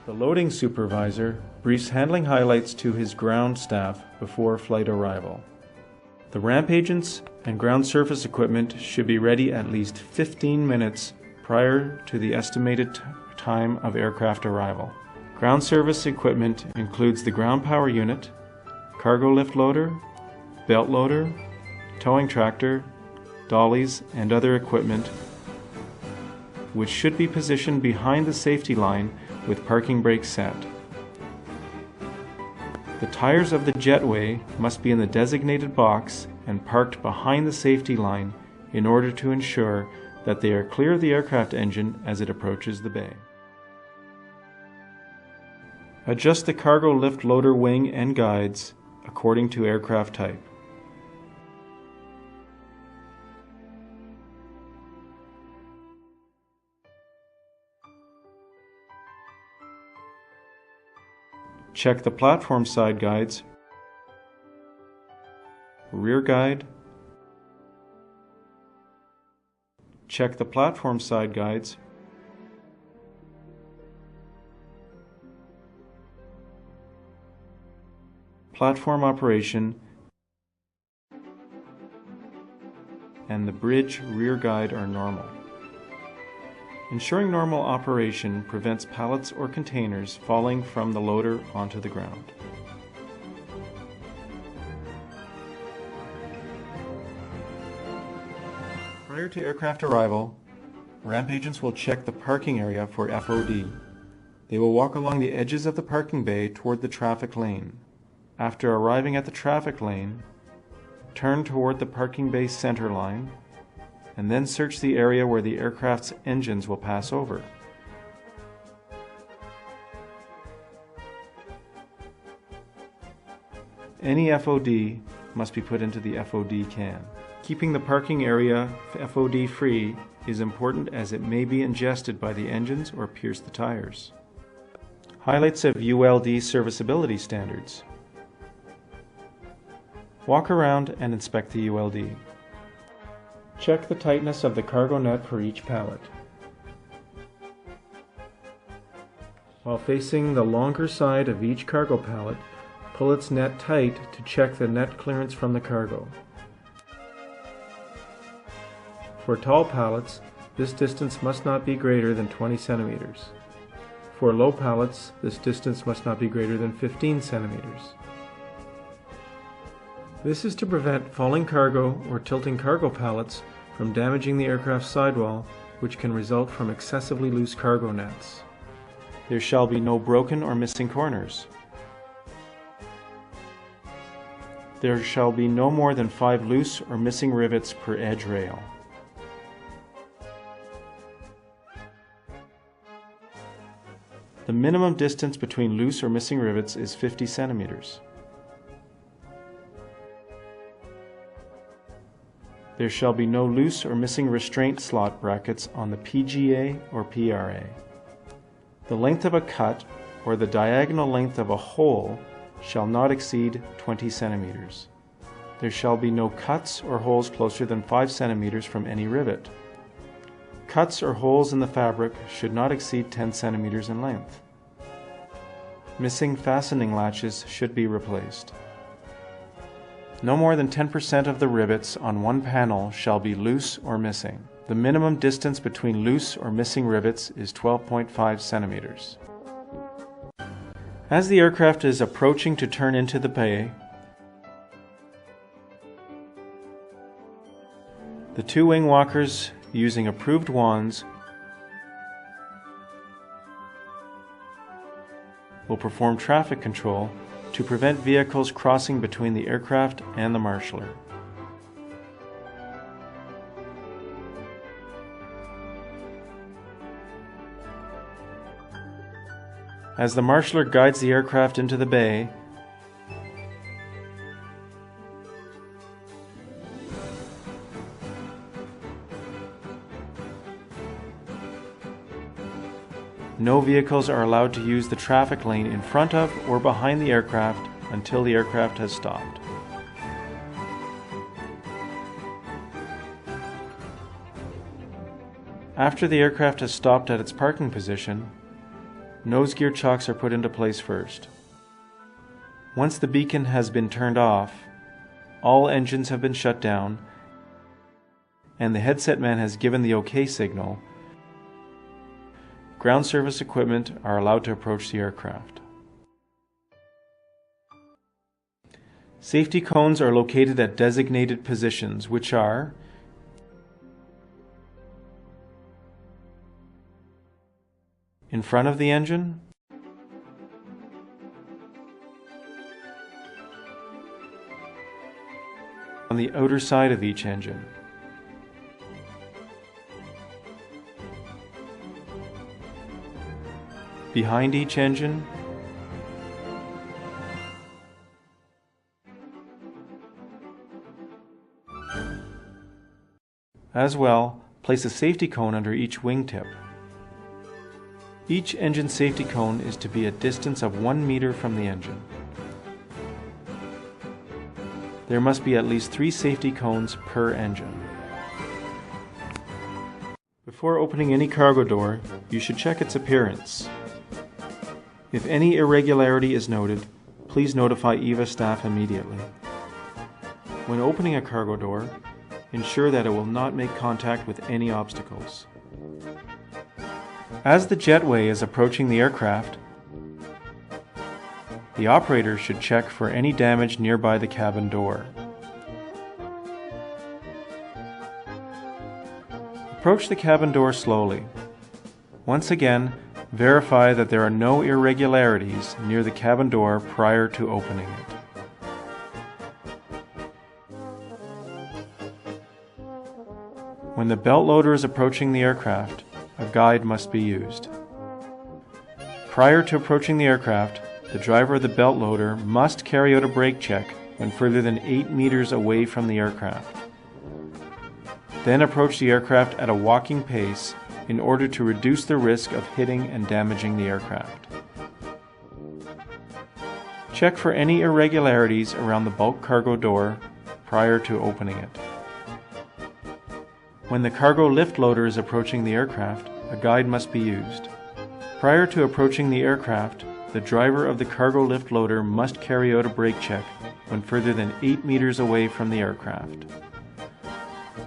The loading supervisor briefs handling highlights to his ground staff before flight arrival. The ramp agents and ground surface equipment should be ready at least 15 minutes prior to the estimated time of aircraft arrival. Ground service equipment includes the ground power unit, cargo lift loader, belt loader, towing tractor, dollies, and other equipment, which should be positioned behind the safety line with parking brakes set. The tires of the jetway must be in the designated box and parked behind the safety line in order to ensure that they are clear of the aircraft engine as it approaches the bay. Adjust the cargo lift loader wing and guides according to aircraft type. Check the platform side guides, rear guide. Check the platform side guides, platform operation, and the bridge rear guide are normal. Ensuring normal operation prevents pallets or containers falling from the loader onto the ground. Prior to aircraft arrival, ramp agents will check the parking area for FOD. They will walk along the edges of the parking bay toward the traffic lane. After arriving at the traffic lane, turn toward the parking bay center line, and then search the area where the aircraft's engines will pass over. Any FOD must be put into the FOD can. Keeping the parking area FOD free is important as it may be ingested by the engines or pierce the tires. Highlights of ULD serviceability standards. Walk around and inspect the ULD. Check the tightness of the cargo net for each pallet. While facing the longer side of each cargo pallet, pull its net tight to check the net clearance from the cargo. For tall pallets, this distance must not be greater than 20 centimeters. For low pallets, this distance must not be greater than 15 centimeters. This is to prevent falling cargo or tilting cargo pallets from damaging the aircraft's sidewall, which can result from excessively loose cargo nets. There shall be no broken or missing corners. There shall be no more than 5 loose or missing rivets per edge rail. The minimum distance between loose or missing rivets is 50 centimeters. There shall be no loose or missing restraint slot brackets on the PGA or PRA. The length of a cut or the diagonal length of a hole shall not exceed 20 centimeters. There shall be no cuts or holes closer than 5 centimeters from any rivet. Cuts or holes in the fabric should not exceed 10 centimeters in length. Missing fastening latches should be replaced. No more than 10% of the rivets on one panel shall be loose or missing. The minimum distance between loose or missing rivets is 12.5 centimeters. As the aircraft is approaching to turn into the bay, the 2 wing walkers using approved wands will perform traffic control to prevent vehicles crossing between the aircraft and the marshaller. As the marshaller guides the aircraft into the bay, no vehicles are allowed to use the traffic lane in front of or behind the aircraft until the aircraft has stopped. After the aircraft has stopped at its parking position, nose gear chocks are put into place first. Once the beacon has been turned off, all engines have been shut down, and the headset man has given the OK signal, ground service equipment are allowed to approach the aircraft. Safety cones are located at designated positions, which are in front of the engine, on the outer side of each engine, behind each engine, as well, place a safety cone under each wingtip. Each engine safety cone is to be a distance of 1 meter from the engine. There must be at least 3 safety cones per engine. Before opening any cargo door, you should check its appearance. If any irregularity is noted, please notify EVA staff immediately. When opening a cargo door, ensure that it will not make contact with any obstacles. As the jetway is approaching the aircraft, the operator should check for any damage nearby the cabin door. Approach the cabin door slowly. Once again, verify that there are no irregularities near the cabin door prior to opening it. When the belt loader is approaching the aircraft, a guide must be used. Prior to approaching the aircraft, the driver of the belt loader must carry out a brake check when further than 8 meters away from the aircraft. Then approach the aircraft at a walking pace in order to reduce the risk of hitting and damaging the aircraft. Check for any irregularities around the bulk cargo door prior to opening it. When the cargo lift loader is approaching the aircraft, a guide must be used. Prior to approaching the aircraft, the driver of the cargo lift loader must carry out a brake check when further than 8 meters away from the aircraft.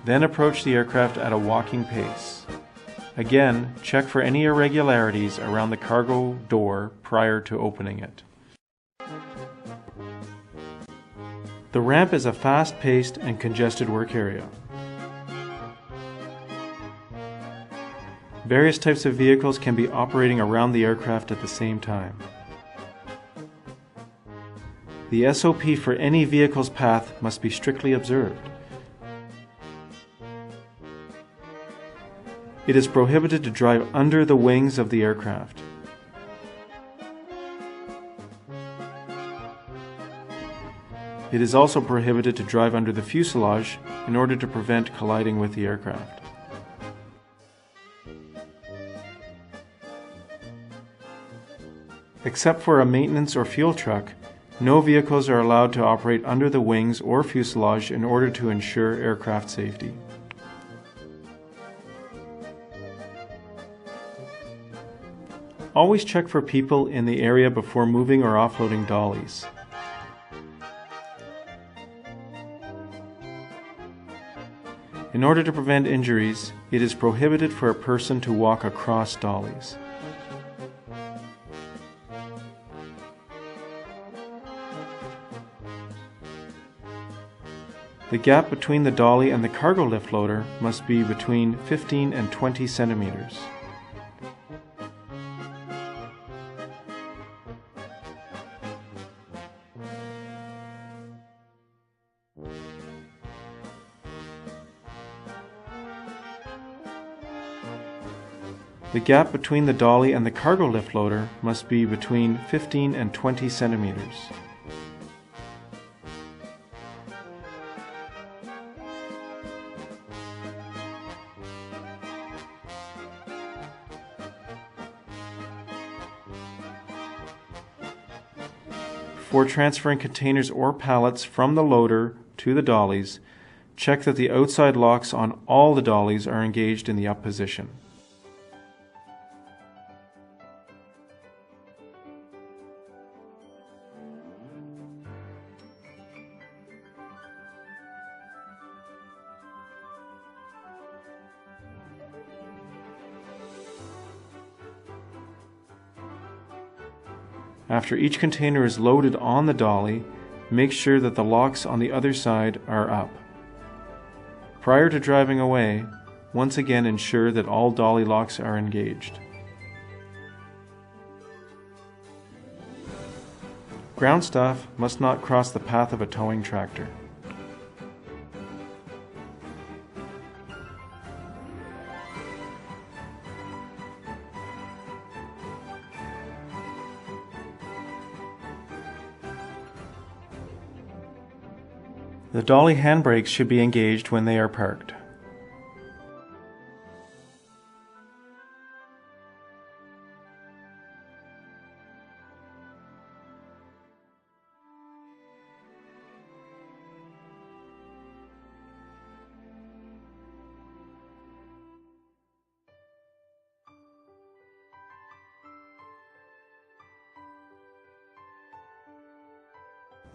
Then approach the aircraft at a walking pace. Again, check for any irregularities around the cargo door prior to opening it. The ramp is a fast-paced and congested work area. Various types of vehicles can be operating around the aircraft at the same time. The SOP for any vehicle's path must be strictly observed. It is prohibited to drive under the wings of the aircraft. It is also prohibited to drive under the fuselage in order to prevent colliding with the aircraft. Except for a maintenance or fuel truck, no vehicles are allowed to operate under the wings or fuselage in order to ensure aircraft safety. Always check for people in the area before moving or offloading dollies. In order to prevent injuries, it is prohibited for a person to walk across dollies. The gap between the dolly and the cargo lift loader must be between 15 and 20 centimeters. The gap between the dolly and the cargo lift loader must be between 15 and 20 centimeters. Before transferring containers or pallets from the loader to the dollies, check that the outside locks on all the dollies are engaged in the up position. After each container is loaded on the dolly, make sure that the locks on the other side are up. Prior to driving away, once again ensure that all dolly locks are engaged. Ground staff must not cross the path of a towing tractor. The dolly handbrakes should be engaged when they are parked.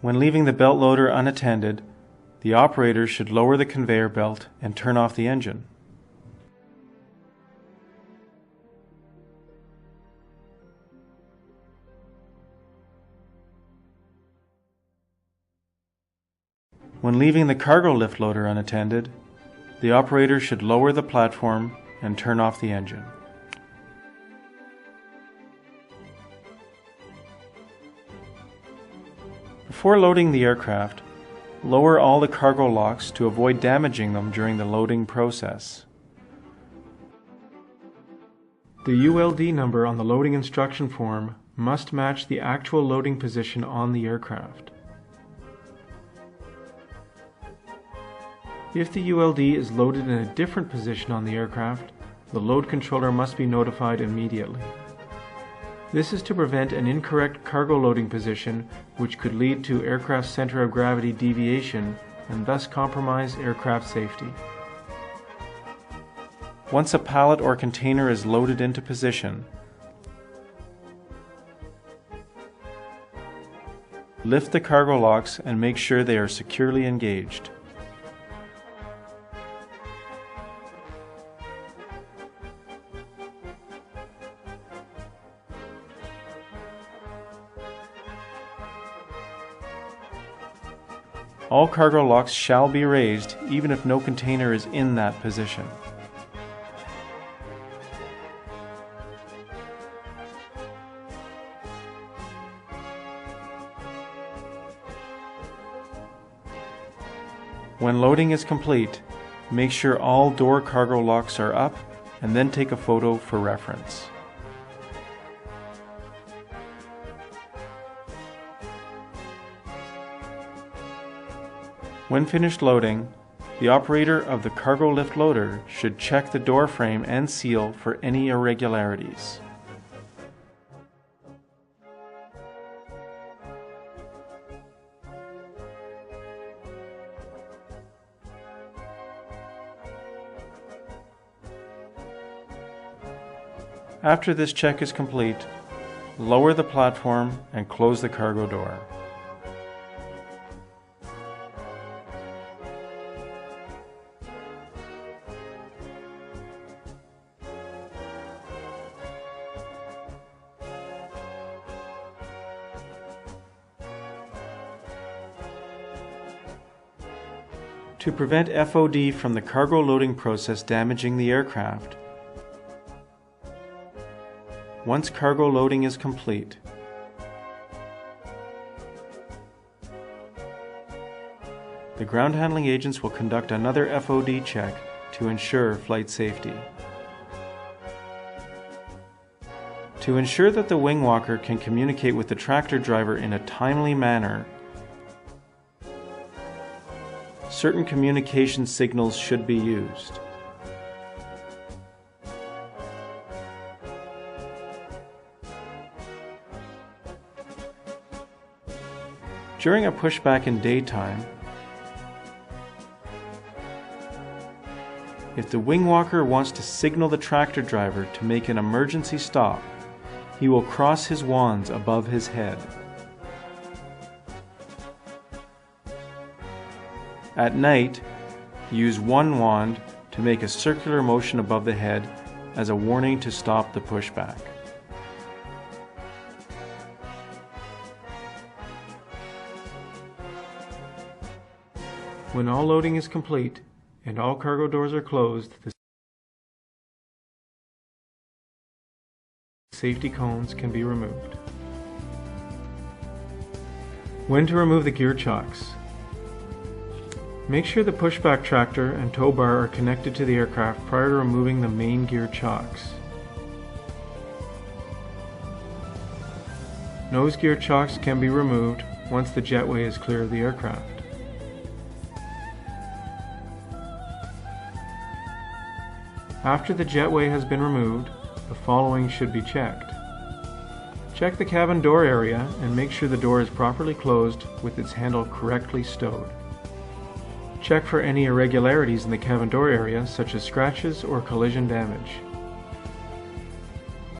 When leaving the belt loader unattended, the operator should lower the conveyor belt and turn off the engine. When leaving the cargo lift loader unattended, the operator should lower the platform and turn off the engine. Before loading the aircraft, lower all the cargo locks to avoid damaging them during the loading process. The ULD number on the loading instruction form must match the actual loading position on the aircraft. If the ULD is loaded in a different position on the aircraft, the load controller must be notified immediately. This is to prevent an incorrect cargo loading position, which could lead to aircraft center of gravity deviation and thus compromise aircraft safety. Once a pallet or container is loaded into position, lift the cargo locks and make sure they are securely engaged. All cargo locks shall be raised even if no container is in that position. When loading is complete, make sure all door cargo locks are up and then take a photo for reference. When finished loading, the operator of the cargo lift loader should check the door frame and seal for any irregularities. After this check is complete, lower the platform and close the cargo door. To prevent FOD from the cargo loading process damaging the aircraft, once cargo loading is complete, the ground handling agents will conduct another FOD check to ensure flight safety. To ensure that the wing walker can communicate with the tractor driver in a timely manner, certain communication signals should be used. During a pushback in daytime, if the wing walker wants to signal the tractor driver to make an emergency stop, he will cross his wands above his head. At night, use one wand to make a circular motion above the head as a warning to stop the pushback. When all loading is complete and all cargo doors are closed, the safety cones can be removed. When to remove the gear chocks. Make sure the pushback tractor and tow bar are connected to the aircraft prior to removing the main gear chocks. Nose gear chocks can be removed once the jetway is clear of the aircraft. After the jetway has been removed, the following should be checked. Check the cabin door area and make sure the door is properly closed with its handle correctly stowed. Check for any irregularities in the cabin door area, such as scratches or collision damage.